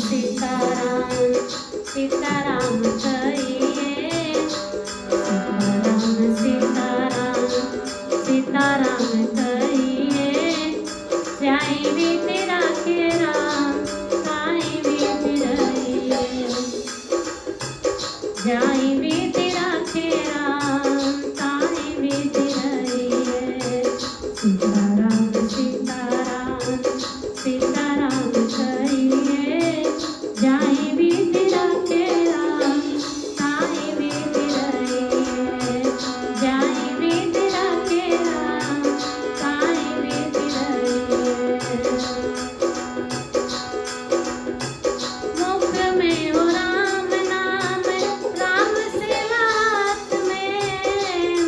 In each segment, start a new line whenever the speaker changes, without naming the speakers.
सीताराम सीताराम कहिए, सीताराम सीताराम कहिए, जाई भी तेरा के राम ताई भी तेरा, जाई भी तेरा के राम ताई भी तेरा, सीताराम सीताराम सीताराम कहिए, जाई भी तेरा के राम ताई भी तेरा, जाई भी तेरा के राम ताई भी तेरा, मुख में हो राम नाम राम सेवा हाथ में,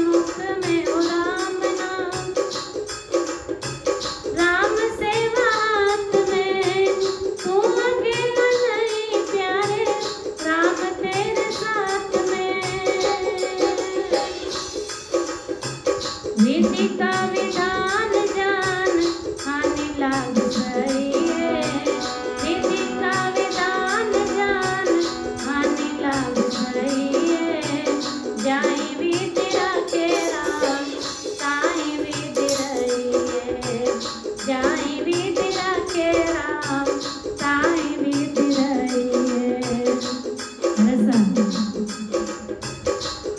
मुख में हो राम नाम राम सेवा हाथ में, तू अकेला नहीं प्यारे राम तेरे साथ में, विधि का विधान जान हानि लाग सही है, विधि का विधान जान हानि लाग सही है, जाई भी तेरा के राम ताई भी तेरा, जाई भी तेरा के राम ताई भी तेरा,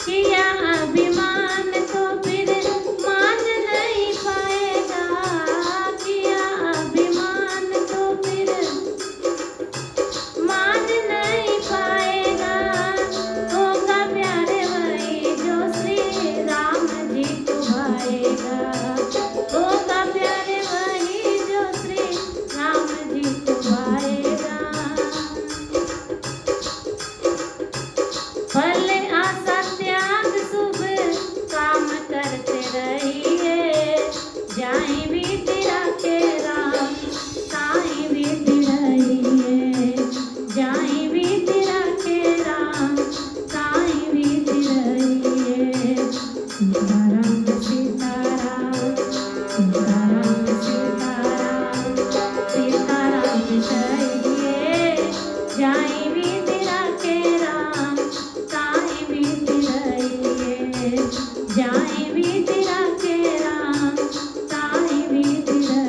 किया अभिमान तो फिर मान नहीं पाएगा, किया अभिमान तो फिर मान नहीं पाएगा, होगा प्यारे वही जो श्री राम जी को भाएगा, होगा प्यारे वही जो श्री राम जी को भाएगा, फल आशा त्याग शुभ काम करते रहिए, जाई भी तेरा के राम ताई भी तेरा, जाई भी तेरा के राम ताई भी तेरा, सीताराम सीताराम सीताराम सीताराम सीताराम कहिए, जाई भी तेरा के राम ताई भी तेरा, जाई भी तेरा के राम ताई भी तेरा,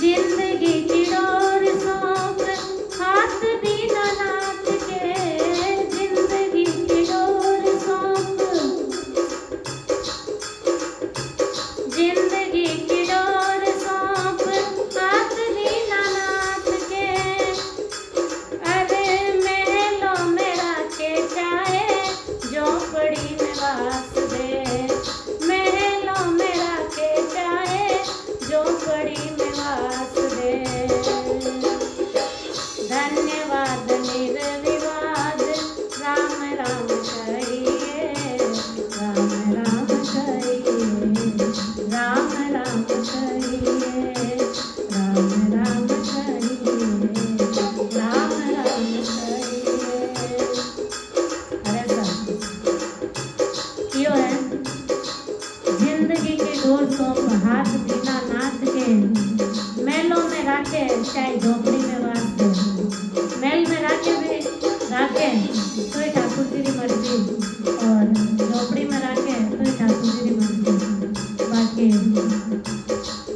जिंदगी की डोर सौंप हाथ दीनानाथ के, जिंदगी की डोर सौंप, जिंदगी की डोर सौंप हाथ दीनानाथ के, अरे महलों में राखे चाहे झोपड़ी में वास दे, महलों में राखे चाहे झोपड़ी में वास दे, धन्यवाद निर्विवाद राम राम कहिए, राम राम कहिए, राम राम कहिए, राम राम कहिए, राम राम कहिए, अरे क्यों है जिंदगी के डोर सौंप हाथ दीनानाथ के, महलों में राखे चाहे झोपड़ी में वास दे, महल में राखे भी राखे तो ठाकुर जी की मर्जी, और झोपड़ी में राखे तो ठाकुर जी की मर्जी, बाकी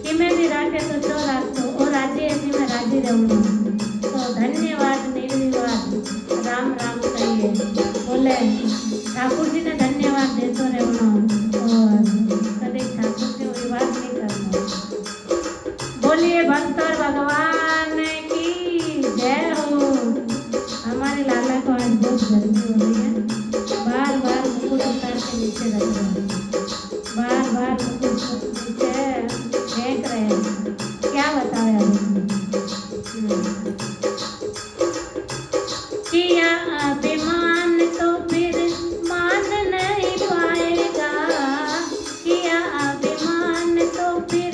कि में भी राखे तो जो राख दो और राजी ऐसी में राजी रहूंगा, तो धन्यवाद निर्विवाद राम राम कहिए, बोले ठाकुर जी ने धन्यवाद दे तो रहना, और कभी ठाकुर जी विवाद नहीं करना, बोलिए भक्त और भगवान की जय हो। हमारे लाला को आज बहुत गर्मी हो रही है, बार बार मुकुट उतार के नीचे रख रहे हैं, बार बार मुकुट नीचे फेंक रहे हैं, क्या बताया किया अभिमान तो फिर मान नहीं पाएगा, किया अभिमान तो फिर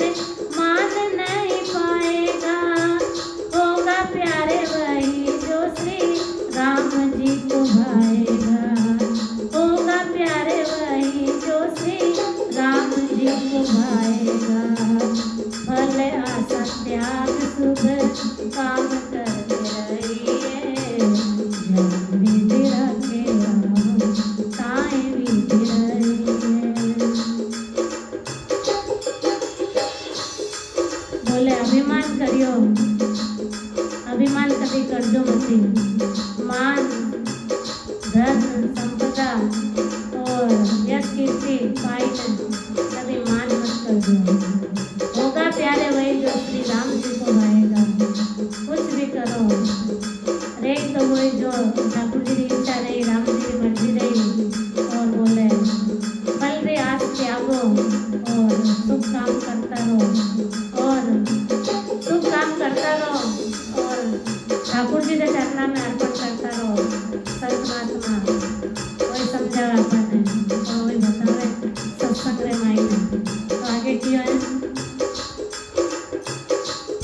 मान नहीं पाएगा, होगा प्यारे वही जो श्री राम जी को भाएगा, होगा प्यारे वही जो श्री राम जी को भाएगा, भले आशा धन संपदा और यश कीर्ति पाई न कभी मान मत कर दो। होगा प्यारे वही जो श्री राम जी को भाएगा। कुछ भी करो, रही तो वही जो ठाकुर जी की इच्छा रही, राम जी की मर्जी रही। और बोले फल रे आस त्यागो और शुभ काम करता रहो, और शुभ काम करता रहो और ठाकुर जी के चरणा में अर्पण करता रहो। संत महात्मा वही समझावे अपन और वही बतावे सत्संग रे माई में। तो आगे क्यों है,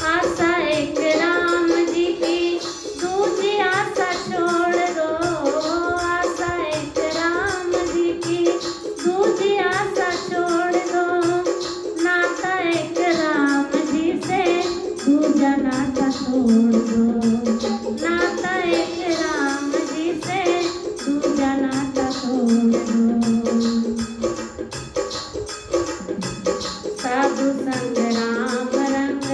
आशा एक राम जी की दूजी आशा छोड़ दो। आशा एक राम जी की दूजी आशा छोड़ दो। नाता एक राम जी से दूजा नाता तोड़ दो। नाता एक राम जी से दूजा नाता तोड़ दो। साधु संग राम रंग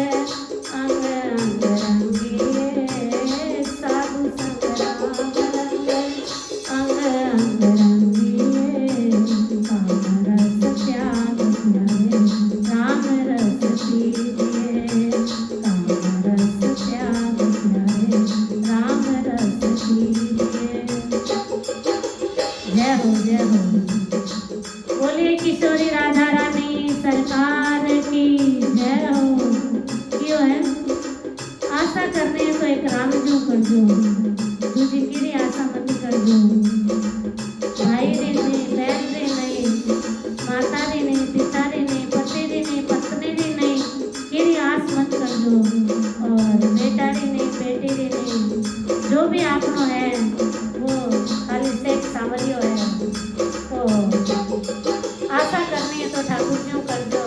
अंग अंग रंगिए। साधु संग राम रंग अंग अंग रंगिए। काम रस त्याग प्यारे राम रस पीजिए। काम रस त्याग प्यारे राम रस पीजिए। जय हो जय हो। बोलिए किशोरी राधा रानी सरकार की जय हो। क्यों है, आशा करने तो एक राम जो कर दो, दूसरी की आशा मत कर दो। भाई रे नहीं, बहन रे नहीं, माता रे नहीं, पिता रे नहीं, पति रे नहीं, पत्नी रे नहीं, की आस मत कर दो। और बेटा रे नहीं, बेटी रे नहीं, जो भी आपनो है वो खाली सेठ सावरियो है। तो आशा करनी है तो ठाकुर जी कर दो।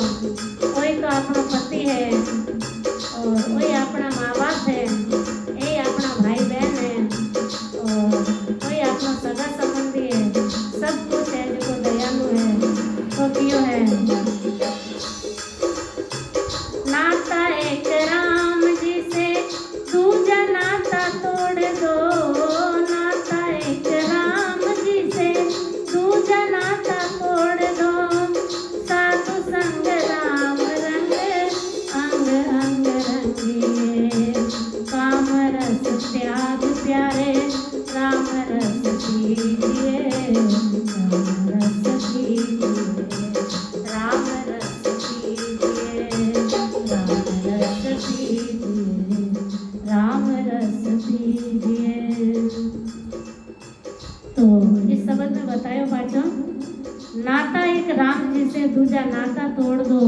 कोई तो अपना पति है और कोई अपना माँ बाप है, यही अपना भाई बहन है और कोई अपना सगा संबंधी है, सब कुछ है जो दयालु है। तो क्यों है, नाता एक राम जी से दूजा नाता तोड़ दो। नाता एक राम जी से दूजा नाता तोड़ दो। साधु संग राम रंग अंग अंग रंगिए। काम रस त्याग प्यारे राम रस पीजिए। राम रस पीजिए। राम रस पीजिए। राम रस पीजिए। राम रस पीजिए। तो इस शब्द में बतायो पाचो, नाता एक राम जी से दूजा नाता तोड़ दो।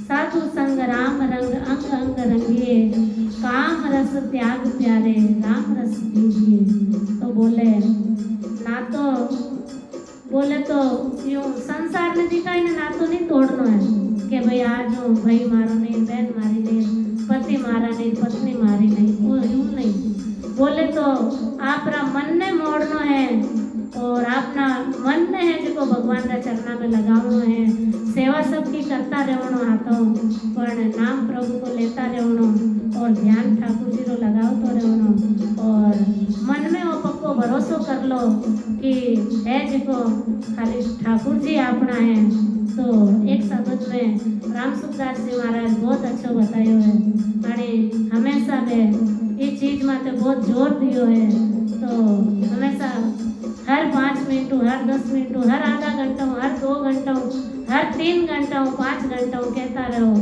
साधु संग राम रंग अंग अंग रंगिए। काम रस त्याग प्यारे राम रस पीजिए। तो बोले ना तो बोले तो यूं संसार में दिखाई ना, नातो नहीं तोड़ना है कि भाई आज हो भाई मारो नहीं, बहन मारी नहीं, पति मारा नहीं, पत्नी मारी नहीं, वो यूं नहीं। बोले तो आपरा मन ने मोड़ना है और अपना मन ने है जो भगवान का चरणा में लगावनो है। सेवा सबकी करता रहनो हाथों पर नाम प्रभु को लेता रहनो और ध्यान ठाकुर जी को लगावतो रहनो। और मन में वो पक्को भरोसो कर लो कि है जिको खाली ठाकुर जी अपना है। तो एक शब्द में राम सुखदास जी महाराज बहुत अच्छा बतायो है। अरे हमेशा वे ये चीज में तो बहुत जोर दियो है। तो हमेशा हर 5 मिनट, हर 10 मिनट, हर आधा घंटा, हर 2 घंटा, हर 3 घंटा, 5 घंटा कहता रहो,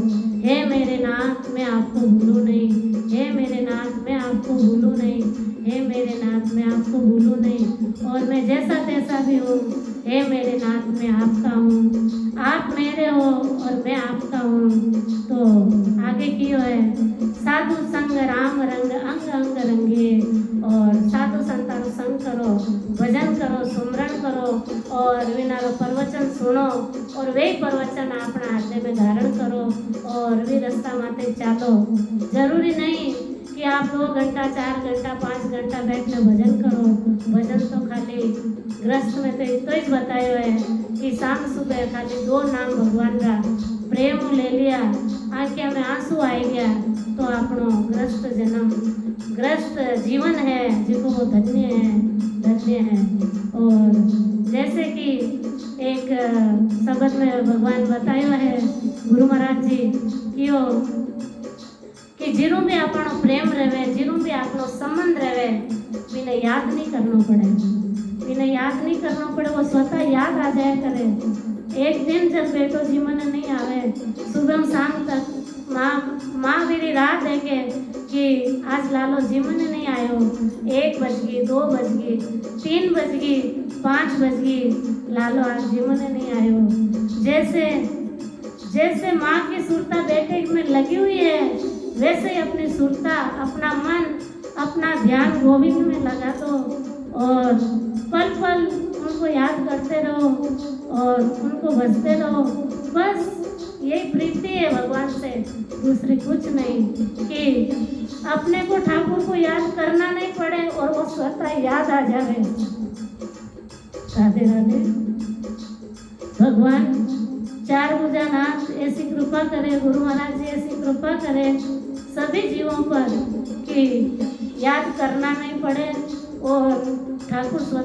हे मेरे नाथ मैं आपको भूलूं नहीं। हे मेरे नाथ मैं आपको भूलूं नहीं। हे मेरे नाथ मैं आपको भूलूं नहीं। और मैं जैसा तैसा भी हूँ, हे मेरे नाथ मैं आपका हूँ। आप मेरे हो और मैं आपका हूँ। तो आगे क्यों है, साधु संग राम रंग अंग अंग रंगे। और साधु संतान संग करो, भजन करो, सुमरण करो और विनारो प्रवचन सुनो और वे प्रवचन अपना हृदय में धारण करो और वे रास्ता माते चालो। जरूरी नहीं कि आप 2 घंटा, 4 घंटा, 5 घंटा बैठने भजन करो। भजन तो खाली ग्रस्त में तो इतना ही बतायो है कि शाम सुबह खाली 2 नाम भगवान का प्रेम ले लिया, आंखें में आंसू आ गया तो अपनो ग्रस्त जन्म, ग्रस्त जीवन है जिसको वो धन्य है, धन्य है। शब्द में भगवान बतायो है गुरु महाराज जी कि जिनु भी आपनो प्रेम रहे, जिनु भी आपनो संबंध रहे, बिना याद नहीं करना पड़े, बिना याद नहीं करना पड़े, वो स्वतः याद आ जाए करे। एक दिन जब बेटो जीवन नहीं आवे, सुबह शाम तक माँ मेरी राह देखे कि आज लालो जीवन नहीं आयो, 1 बज गई, 2 बज गई, 3 बज गई, 5 बज गई, लालो आज जीवन नहीं आयो। जैसे माँ की सुरता बेटे में लगी हुई है, वैसे ही अपनी सुरता, अपना मन, अपना ध्यान गोविंद में लगा दो और पल पल उनको याद करते रहो और उनको भजते रहो। बस यही प्रीति है भगवान से, दूसरी कुछ नहीं, कि अपने को ठाकुर को याद करना नहीं पड़े और वो स्वतः याद आ जावे। राधे राधे। भगवान 4 भुजानाथ ऐसी कृपा करे, गुरु महाराज जी ऐसी कृपा करे सभी जीवों पर कि याद करना नहीं पड़े और ठाकुर स्वतः